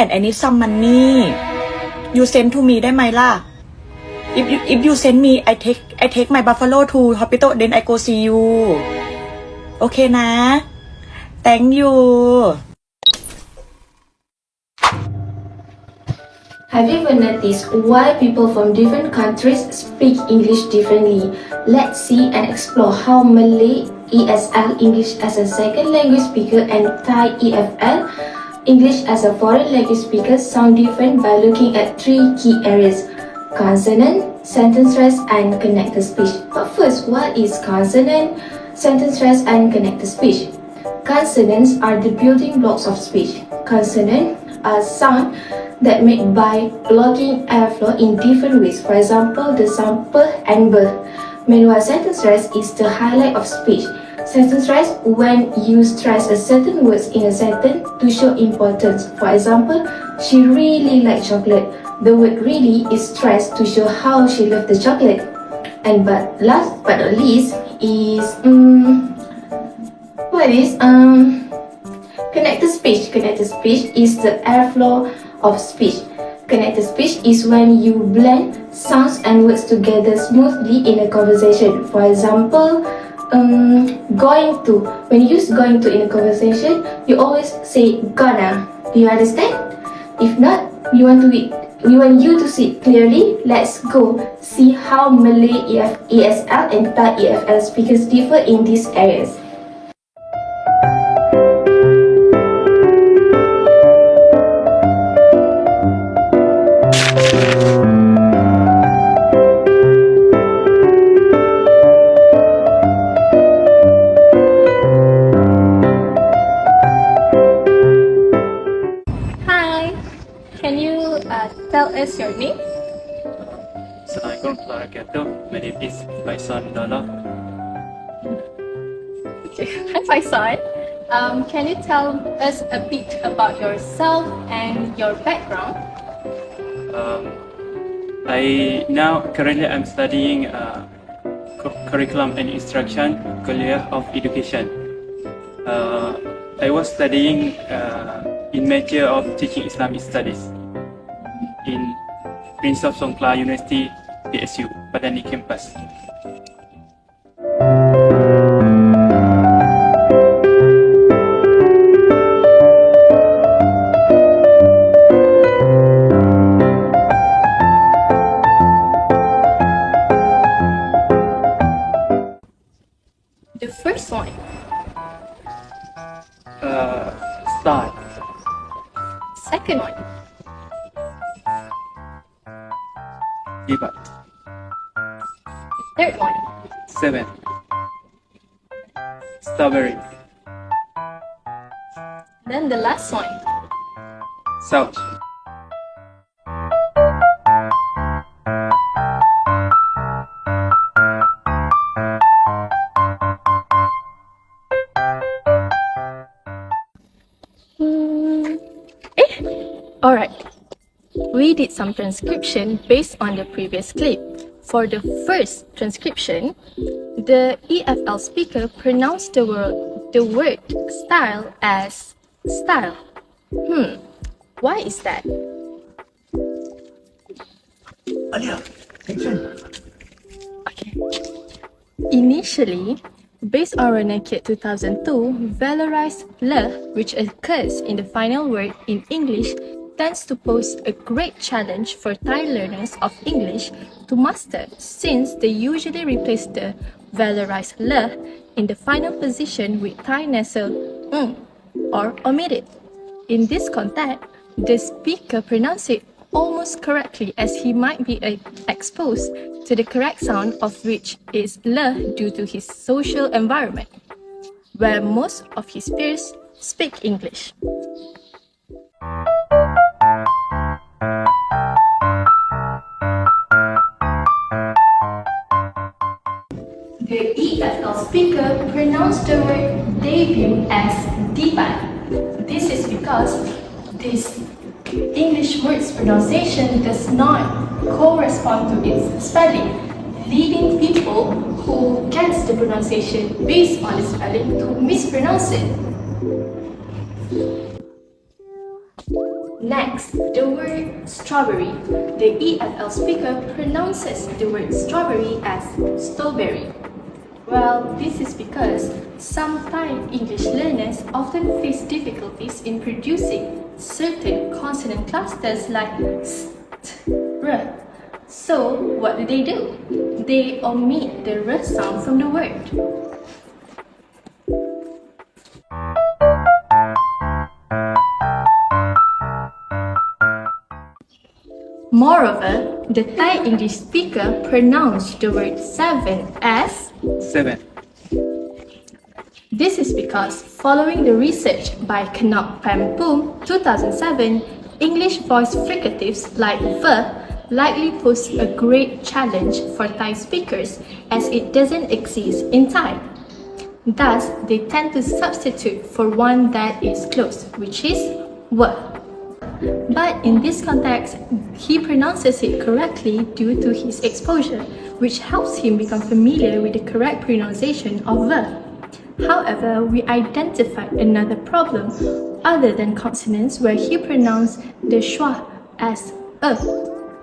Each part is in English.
and I need some money you send to me ได้ไหมล่ะ if you send me I take my buffalo to hospital then I go see you โอเคนะ thank you Have you ever noticed why people from different countries speak English differently? Let's see and explore how Malay ESL English as a second language speaker and Thai EFL English as a foreign language speaker sound different by looking at three key areas: consonant, sentence stress, and connected speech. But first, what is consonant, sentence stress, and connected speech? Consonants are the building blocks of speech. Consonant are sound that made by blocking airflow in different ways. For example, the sample and birth. Meanwhile, sentence stress is the highlight of speech. Sentence stress when you stress a certain words in a sentence to show importance. For example, she really liked chocolate. The word really is stressed to show how she loved the chocolate. And but last but not least is connected speech. Connected speech is the airflow of speech. Connected speech is when you blend sounds and words together smoothly in a conversation. For example, going to. When you use going to in a conversation, you always say gonna. Do you understand? If not, we want you to see it clearly. Let's go see how Malay ESL and Thai EFL speakers differ in these areas. Tell us your name. Assalamualaikum warahmatullahi wabarakatuh. My name is Faisal Dollah. Okay. Hi Faisal. Can you tell us a bit about yourself and your background? Currently I'm studying curriculum and instruction, Kuliah of Education. I was studying in major of teaching Islamic studies in Prince of Songkla University, PSU, Padani campus. The first one. Start. Second one. Debate. Third one. 7. Strawberry. Then the last one. South. Alright. We did some transcription based on the previous clip. For the first transcription, the EFL speaker pronounced the word style as style. Why is that? Alyaa, action. Okay. Initially, based on Renekit 2002, valorized le, which occurs in the final word in English, tends to pose a great challenge for Thai learners of English to master, since they usually replace the valorized le in the final position with Thai nasal or omit it. In this context, the speaker pronounces it almost correctly, as he might be exposed to the correct sound, of which is le due to his social environment, where most of his peers speak English. The EFL speaker pronounced the word debut as debut. This is because this English word's pronunciation does not correspond to its spelling, leading people who gets the pronunciation based on the spelling to mispronounce it. Next, the word strawberry. The EFL speaker pronounces the word strawberry as strawberry. Well, this is because some Thai English learners often face difficulties in producing certain consonant clusters like st, r. So, what do? They omit the r sound from the word. Moreover, the Thai English speaker pronounced the word seven as 7. This is because following the research by Knop Pampum 2007, English voice fricatives like the likely pose a great challenge for Thai speakers as it doesn't exist in Thai. Thus, they tend to substitute for one that is close, which is w. But in this context, he pronounces it correctly due to his exposure, which helps him become familiar with the correct pronunciation of v. However, we identified another problem other than consonants where he pronounced the schwa as a.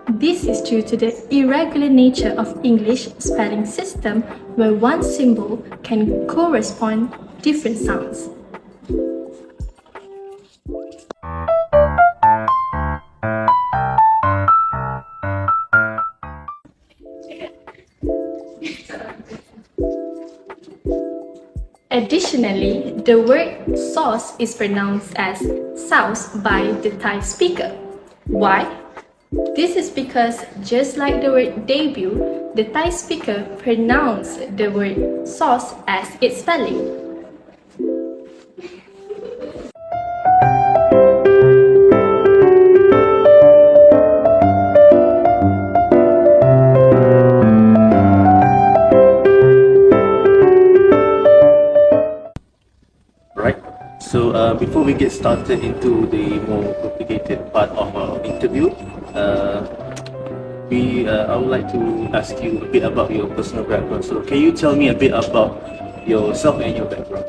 This is due to the irregular nature of English spelling system where one symbol can correspond different sounds. Additionally, the word sauce is pronounced as sauce by the Thai speaker. Why? This is because just like the word debut, the Thai speaker pronounced the word sauce as its spelling. So before we get started into the more complicated part of our interview, I would like to ask you a bit about your personal background. So can you tell me a bit about yourself and your background?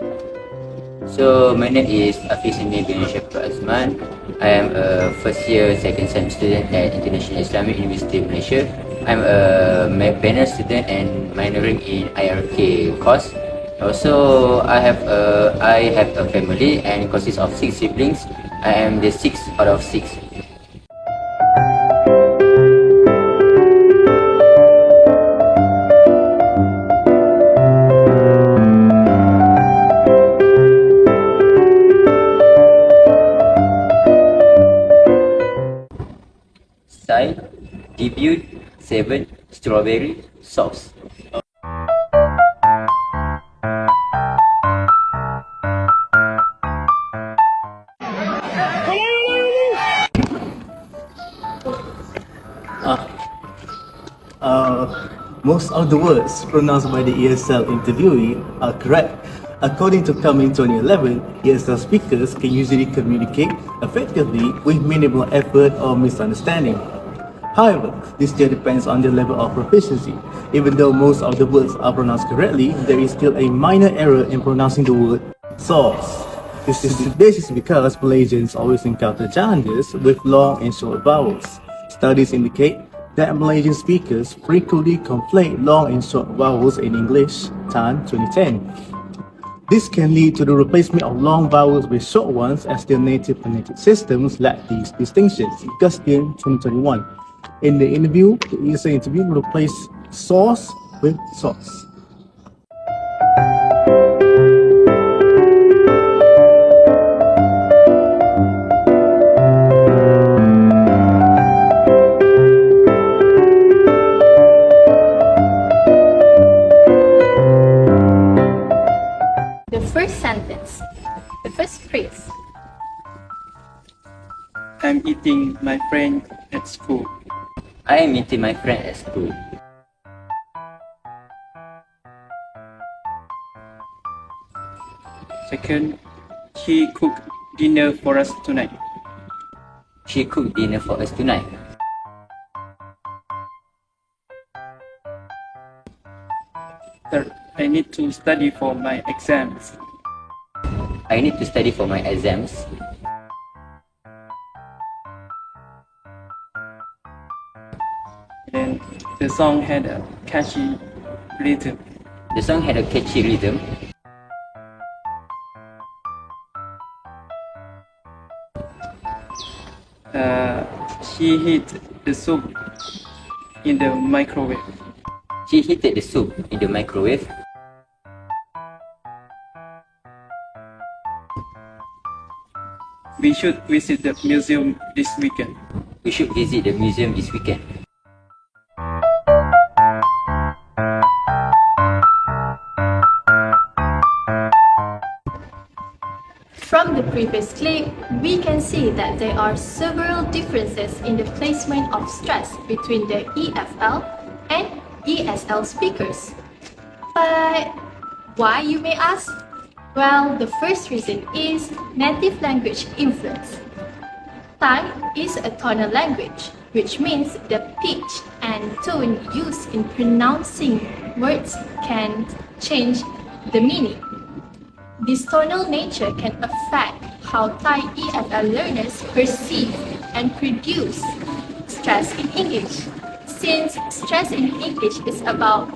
So my name is Hafizi bin Asman. I am a first year second sem student at International Islamic University of Malaysia. I'm a banner student and minoring in IRK course. Also, I have a family and consists of 6 siblings. I am the 6th out of 6. Style, debut, 7, strawberry, sauce. Most of the words pronounced by the ESL interviewee are correct. According to Coming 2011, ESL speakers can usually communicate effectively with minimal effort or misunderstanding. However, this still depends on the level of proficiency. Even though most of the words are pronounced correctly, there is still a minor error in pronouncing the word sauce. This is because Malaysians always encounter challenges with long and short vowels. Studies indicate that Malaysian speakers frequently conflate long and short vowels in English, Tan 2010. This can lead to the replacement of long vowels with short ones as their native phonetic systems lack these distinctions, Gustin 2021. In the interview, the ESA interview replaced sauce with sauce. The first phrase. I'm eating my friend at school. I am meeting my friend at school. Second, she cooked dinner for us tonight. She cooked dinner for us tonight. Third, I need to study for my exams. I need to study for my exams. The song had a catchy rhythm. The song had a catchy rhythm. She hid the soup in the microwave. She heated the soup in the microwave. We should visit the museum this weekend. We should visit the museum this weekend. From the previous clip, we can see that there are several differences in the placement of stress between the EFL and ESL speakers. But why, you may ask? Well, the first reason is native language influence. Thai is a tonal language, which means the pitch and tone used in pronouncing words can change the meaning. This tonal nature can affect how Thai EFL learners perceive and produce stress in English. Since stress in English is about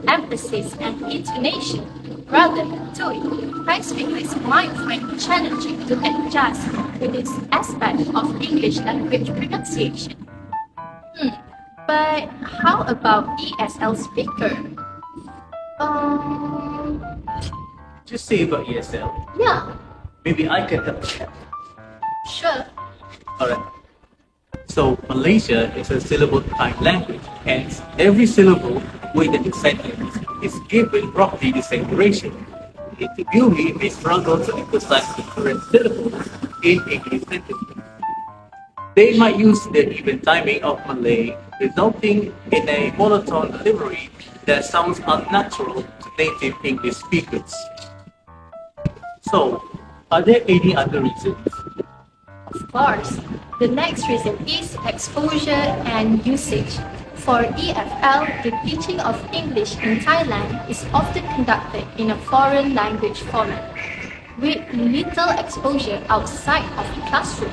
emphasis and intonation rather than tone, Thai speakers might find it challenging to adjust to this aspect of English language pronunciation. But how about ESL speaker? Just say about ESL. Yeah, Maybe I can help you. sure. Alright. So Malaysia is a syllable Thai language, hence every syllable with the sentence is given roughly the same duration. The interviewee may struggle to emphasize the correct syllables in English sentences. They might use the even timing of Malay, resulting in a monotone delivery that sounds unnatural to native English speakers. So, are there any other reasons? Of course. The next reason is exposure and usage. For EFL, the teaching of English in Thailand is often conducted in a foreign language format, with little exposure outside of the classroom.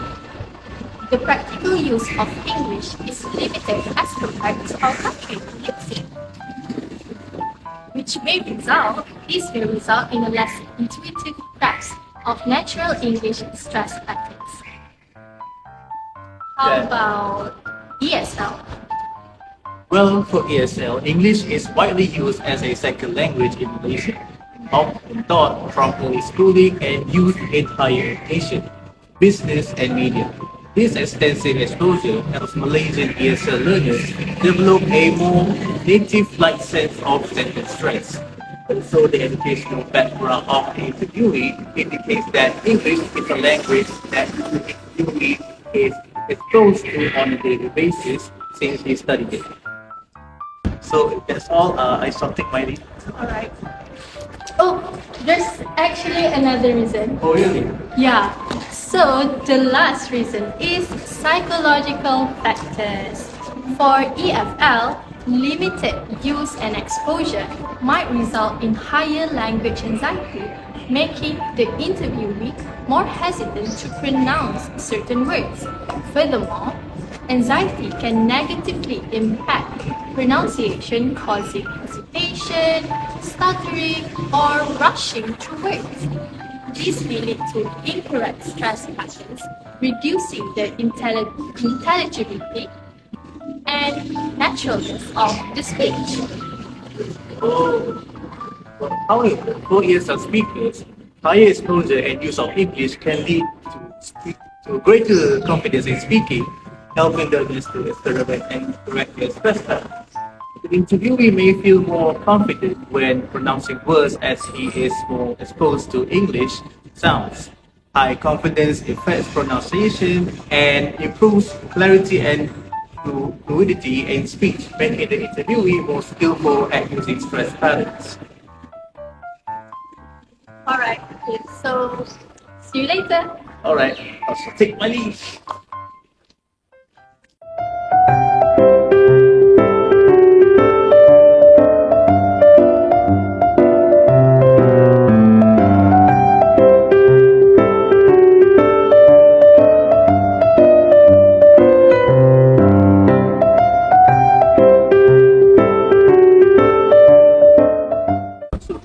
The practical use of English is limited as compared to our country, which may result in a less intuitive grasp of natural English stress patterns. How Yeah. about ESL? Well, for ESL, English is widely used as a second language in Malaysia, often taught from early schooling and used in higher education, business, and media. This extensive exposure helps Malaysian ESL learners develop a more native-like sense of sentence stress. Also, the educational background of the interviewee indicates that English is a language that the interviewee is exposed to on a daily basis since he studied it. So that's all. I stopped my lead. Alright. Oh, there's actually another reason. Oh really? Yeah. So the last reason is psychological factors. For EFL, limited use and exposure might result in higher language anxiety, making the interviewee more hesitant to pronounce certain words. Furthermore, anxiety can negatively impact pronunciation, causing hesitation, stuttering, or rushing through words. This may lead to incorrect stress patterns, reducing the intelligibility and naturalness of the speech. However, for ESL speakers, higher exposure and use of English can lead to greater confidence in speaking, helping learners to experiment and correct their stress patterns. The interviewee may feel more confident when pronouncing words as he is more exposed to English sounds. High confidence affects pronunciation and improves clarity and fluidity in speech, making the interviewee more skillful at using stress patterns. Alright, so see you later. Alright, I'll take my leave.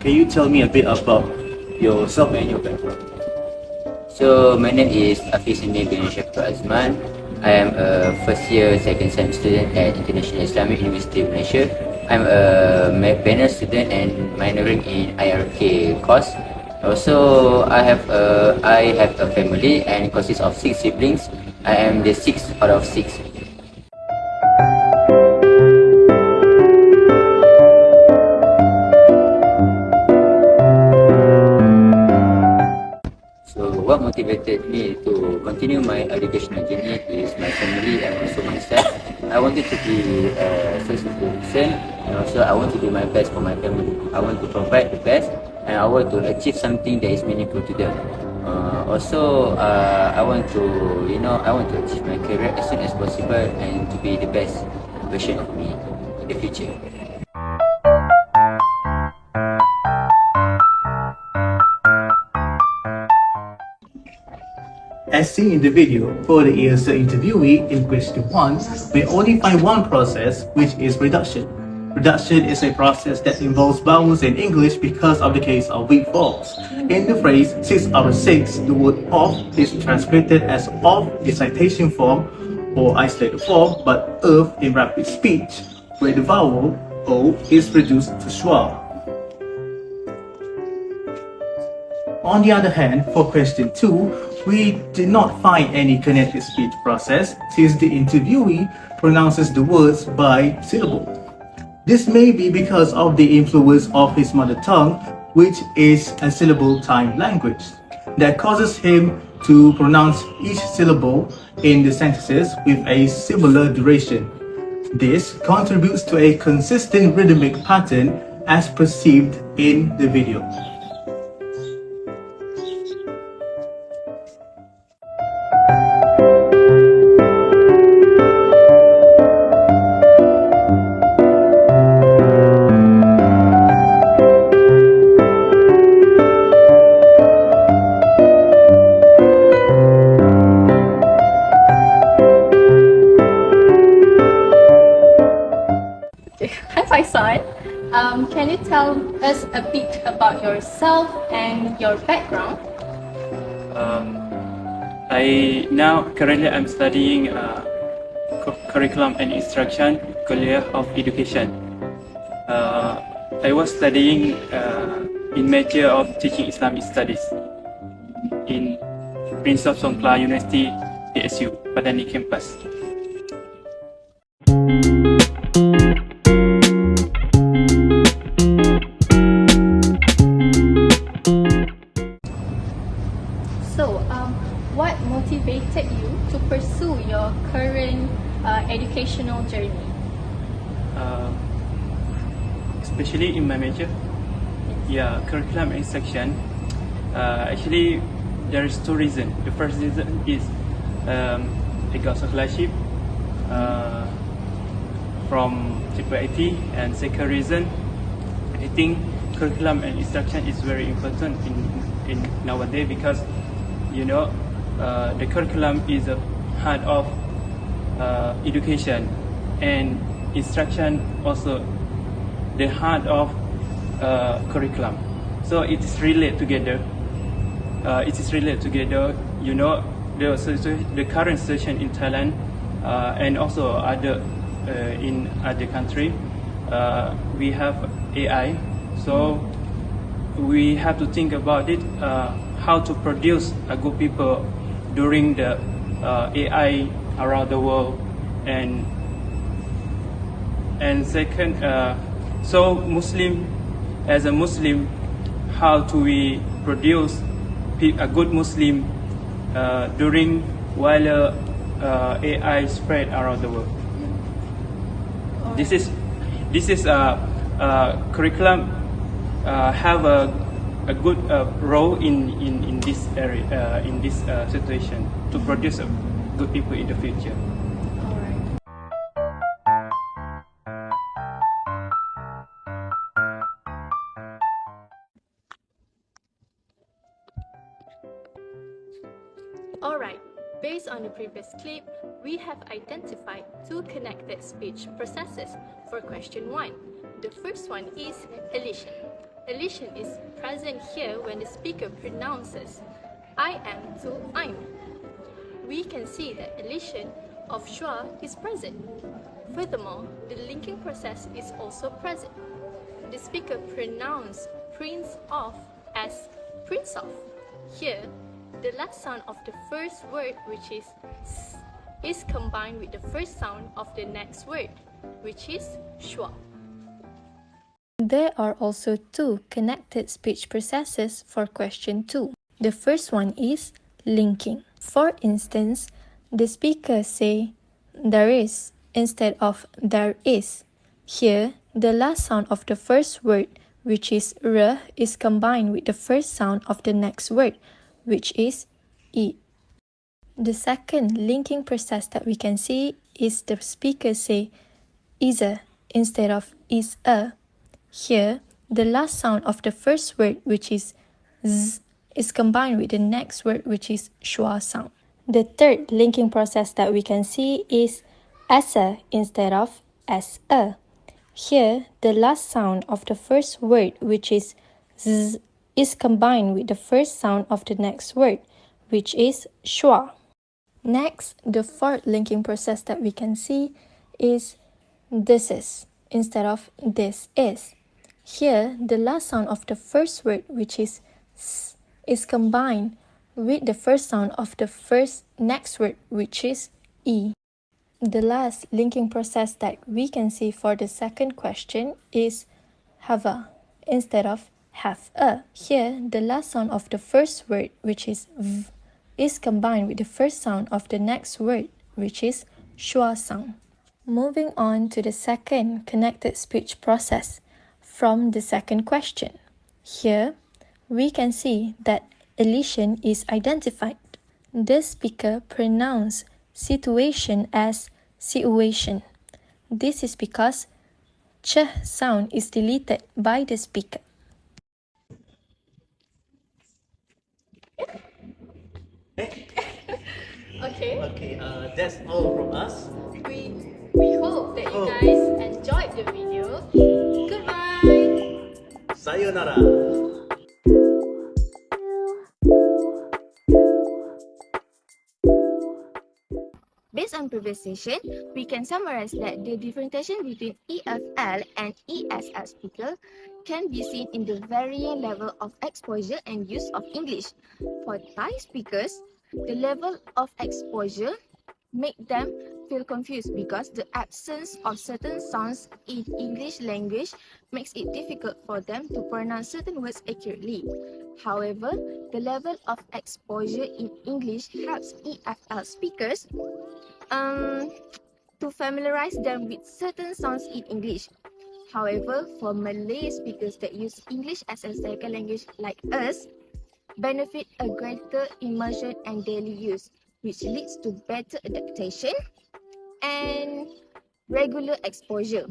can you tell me a bit about yourself and your background? So my name is Hafizi bin Asman. I am a first year second sem student at International Islamic University of Malaysia. I'm a panel student and minoring in IRK course. Also, I have a family and it consists of 6 siblings. I am the 6th out of 6. What motivated me to continue my educational journey is my family and also myself. I wanted to be a successful person and also I want to do my best for my family. I want to provide the best and I want to achieve something that is meaningful to them. I want to achieve my career as soon as possible and to be the best version of me in the future. As seen in the video, for the ESL interviewee in question 1, we only find one process, which is reduction. Reduction is a process that involves vowels in English because of the case of weak vowels. In the phrase 6 out of 6, the word of is transcribed as of in citation form or isolated form, but of in rapid speech, where the vowel o is reduced to schwa. On the other hand, for question 2, we did not find any connected speech process since the interviewee pronounces the words by syllable. This may be because of the influence of his mother tongue, which is a syllable time language, that causes him to pronounce each syllable in the sentences with a similar duration. This contributes to a consistent rhythmic pattern as perceived in the video. Can you tell us a bit about yourself and your background? Currently I'm studying curriculum and instruction, College of Education. I was studying in major of teaching Islamic studies in Prince of Songkla University, PSU, Padani campus. What motivated you to pursue your current educational journey? Especially in my major, curriculum and instruction. Actually, there is 2 reasons. The first reason is I got scholarship from IIT, and second reason, I think curriculum and instruction is very important in nowadays because the curriculum is a part of education and instruction also the heart of curriculum. So it is related together. The current situation in Thailand and also in other country, we have AI. So we have to think about it, how to produce a good people during the AI around the world, and second, so as a Muslim, how do we produce a good Muslim during while AI spread around the world? This is curriculum have a good role in this area, in this situation, to produce good people in the future. Alright, based on the previous clip, we have identified 2 connected speech processes for question 1. The first one is elision. elision is present here when the speaker pronounces I am to I'm. We can see that elision of schwa is present. Furthermore, the linking process is also present. The speaker pronounced prince of as prince of. Here, the last sound of the first word, which is s, is combined with the first sound of the next word, which is schwa. There are also two connected speech processes for question 2. The first one is linking. For instance, the speaker say there is instead of there is. Here, the last sound of the first word, which is r, is combined with the first sound of the next word, which is e. The second linking process that we can see is the speaker say is a instead of is a. Here, the last sound of the first word, which is z, is combined with the next word, which is schwa sound. The third linking process that we can see is as a instead of as a. Here, the last sound of the first word, which is z, is combined with the first sound of the next word, which is schwa. Next, the fourth linking process that we can see is this is instead of this is. Here, the last sound of the first word, which is s, is combined with the first sound of the first next word, which is e. The last linking process that we can see for the second question is have a instead of have a. Here, the last sound of the first word, which is v, is combined with the first sound of the next word, which is schwa sound. Moving on to the second connected speech process from the second question. Here, we can see that elision is identified. The speaker pronounced situation as situation. This is because ch sound is deleted by the speaker. Okay, that's all from us. We hope that you guys enjoyed the video. Goodbye! Sayonara. Based on previous session, we can summarize that the differentiation between EFL and ESL speaker can be seen in the varying level of exposure and use of English. For Thai speakers, the level of exposure make them feel confused because the absence of certain sounds in English language makes it difficult for them to pronounce certain words accurately. However, the level of exposure in English helps EFL speakers to familiarize them with certain sounds in English. However, for Malay speakers that use English as a second language like us, benefit a greater immersion and daily use, which leads to better adaptation and regular exposure.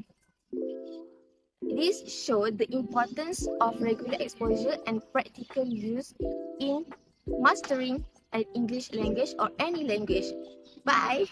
This shows the importance of regular exposure and practical use in mastering an English language or any language. Bye!